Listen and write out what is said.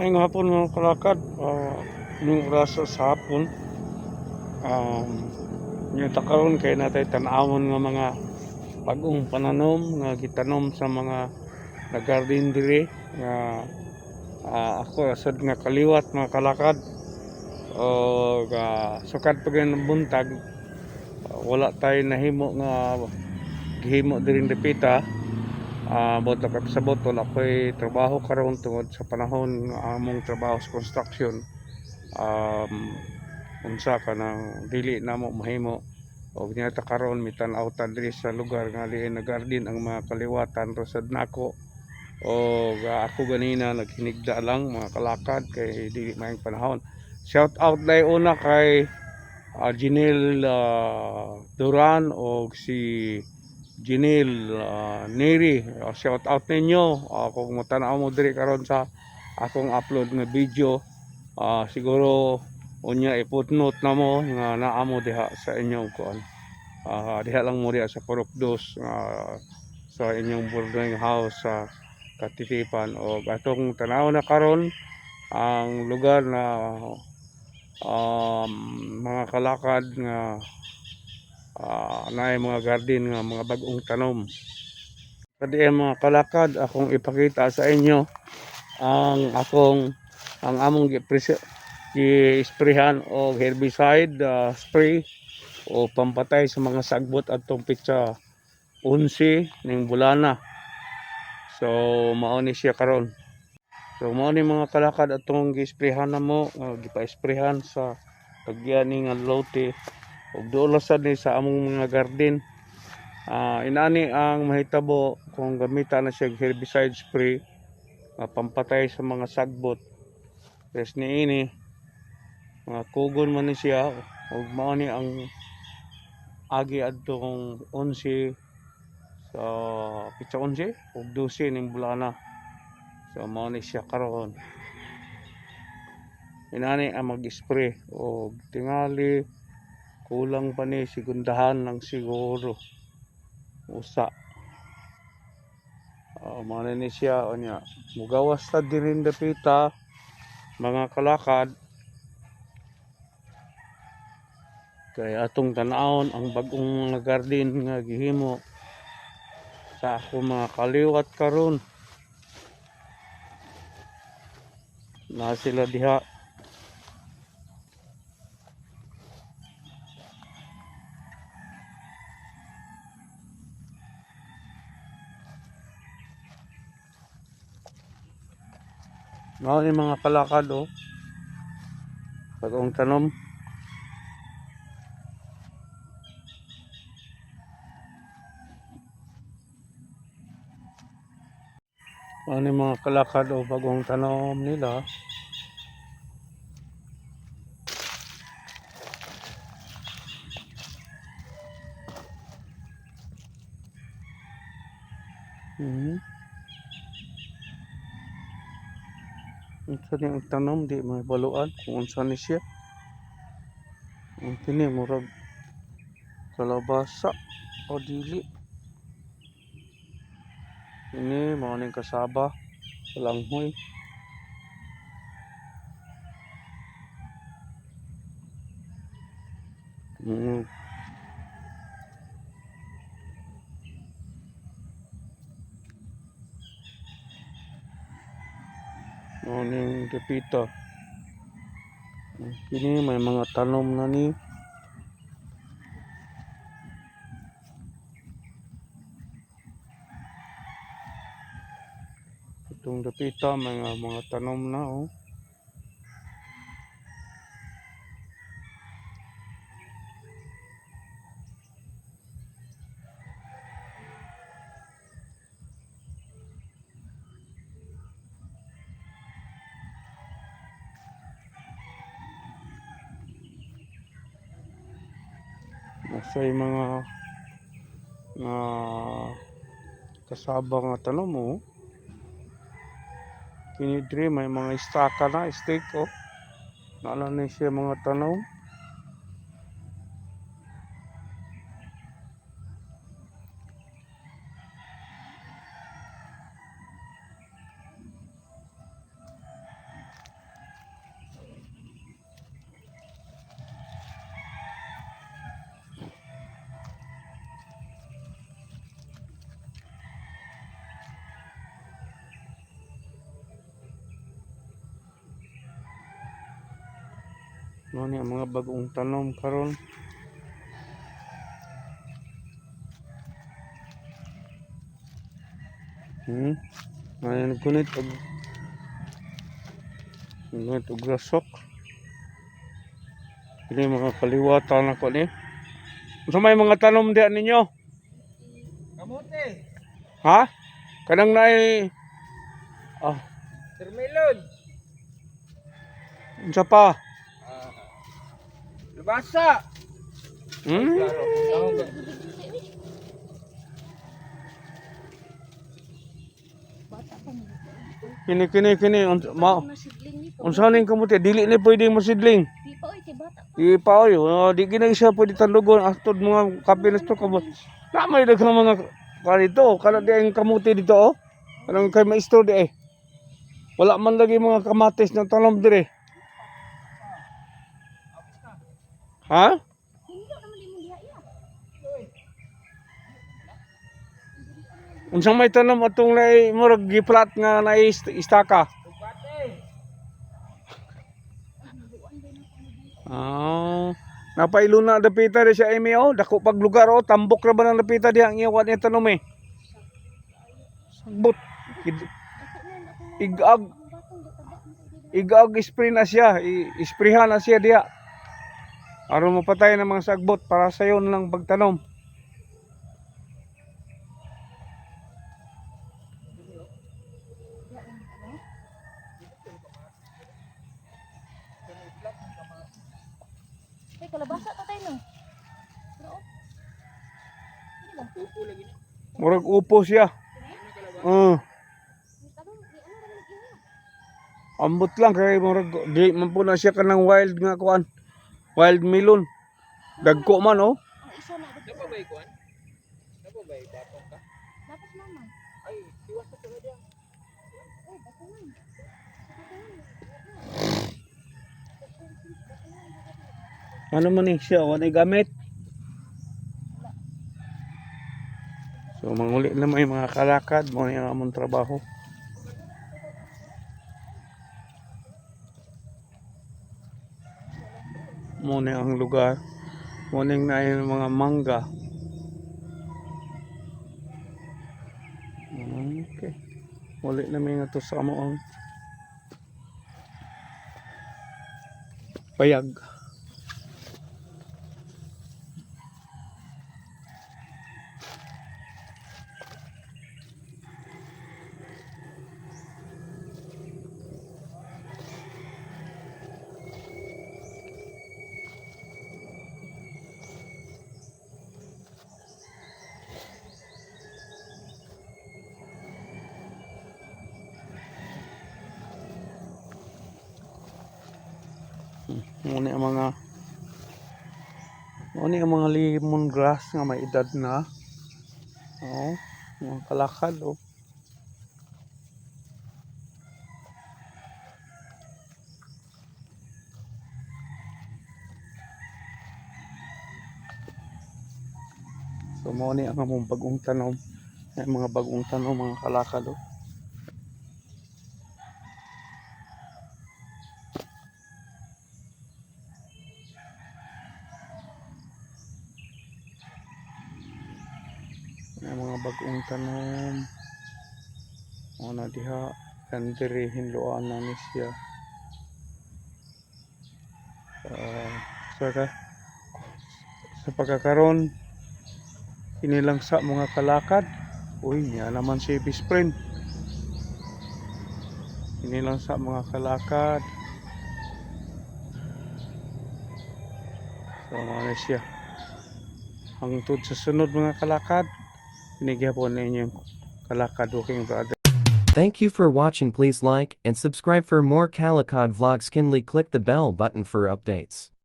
Ngayong hapon mga kalakad, yung oras sa hapon, um, yung takaron kay natay tanawon nga mga bagong pananom nga gitanom sa mga nagardin diri nga ako asad nga kaliwat mga kalakad o sukad pag ng buntag, wala tayo nahimo nga gihimo diri dapita. Bot na kapsabot wala ko'y trabaho karon tungod sa panahon nga among trabaho sa construction. Unsa ka nang dili na mo mahimo og niya ta karon mitan-aw ta diri sa lugar nga diin na garden ang mga kaliwatan rosad nako. Og ako ganina naghinigda lang mga kalakad kay dili maayong panahon. Shout out dai una kay Jinil Duran og si Jinil Neri. Shout out ninyo kung matanaw mo diri karon sa akong upload nga video. Siguro unya i-footnote na mo nga naa mo diha sa inyong kuan. Diha lang mo diha sa Purok 2 sa inyong boarding house sa Katitipan. O atong tanaw na karon ang lugar na mga kalakad nga naay mga garden nga mga bagong tanom. Kadi mga kalakad akong ipakita sa inyo ang among gi-sprayhan o herbicide spray o pampatay sa mga sagbot atong pitsa 11 ning bulana. So mao ni siya karon. So mao ni mga kalakad atong gi-sprayhan namo, gipa-sprayhan sa tagyan ning lote ug duol sad ni sa among mga garden. Inani ang mahitabo kung gamitan na siya herbicide spray pampatay sa mga sagbot. Yes niini mga kugon man ni siya ug mao ni ang agi adtong 11 sa pitsa 11 ug 12 ning bulana. So mao ni siya karon. Inani ang mag-spray og tingali kulang pa ni segundahan lang siguro usa. Mao ni siya unya mugawas ta diri dapita mga kalakad kay atong tan-awon ang bagong mga garden nga gihimo sa ako mga kaliwat karon. Na sila diha mao ni mga kalakad bagong tanom. Mao ni mga kalakad bagong tanom nila. Unsa ni ang tanom di may baluan kung unsa ni siya. Ang kini murag kalabasa o dili. Ini mao ning kasaba langhoy. Mao ning dapita. Kini may mga tanom na ni. Itong dapita may mga tanom na Nasa'y mga kasaba nga tanom kini diri may mga istaka na steak naala na siya mga tanom. Ano ni ang mga bagong tanom karon. Ay nagkunit og grasok. Ini mga kaliwatan ako ni. Unsa may mga tanom diyan ninyo? Kamote, Ha? Kanang naay termelon, unsa pa? lubasa. Hmm? Kini unsa ning kamote dili ni pwedeng masidling. Di pa oy, di gina siya pwede tandugon astod mga kapilis to kabot. Namay daghang mga kanito, kana di ang kamote dito oh. Kanang kay maestro di eh. Wala man lagi mga kamatis na tanom dire. Ha? Unsang may tanom atong nay murag giplat nga na istaka. Napailo na dapita di siya imi oh, dako pag lugar oh, tambok ra ba nang dapita di ang iyawan ni tanom eh. Sagbot. Igag spray na siya, isprehan na siya diha. Aron mapatay ng mga sagbot para sayo na lang pagtanom. Kalabasa ta tayo no. Murag upo siya. Ambot lang kay murag di man po na siya kanang wild nga kuan. Wild melon. Dagko man oh. Ang isa na dito. Napabay kuan? Napabay batong ka? Dapat naman. Ay, iwas ka pala diyan. Oh, basta man. Ano man ni siya, wala gamit. So manguli na may mga kalakad mo yung among trabaho. Muna ang lugar. Muna na yung mga mangga. Okay. Muli na may nga to sa amo ang payag. Muna ang mga lemongrass nga may edad na. Oh, mga kalakad oh. So muna ang among bagong tanom. Ay mga bagong tanom mga kalakad oh. Mga bagong tanom o na diha kandiri hinloan na ni siya sa pagkakaroon inilang sa mga kalakad. Uy niya naman si Bisprin inilang sa mga kalakad. So ano siya hangtod sa sunod mga kalakad. Pinigyan ninyo kalakad walking brother. Thank you for watching. Please like and subscribe for more Calicut vlogs. Kindly click the bell button for updates.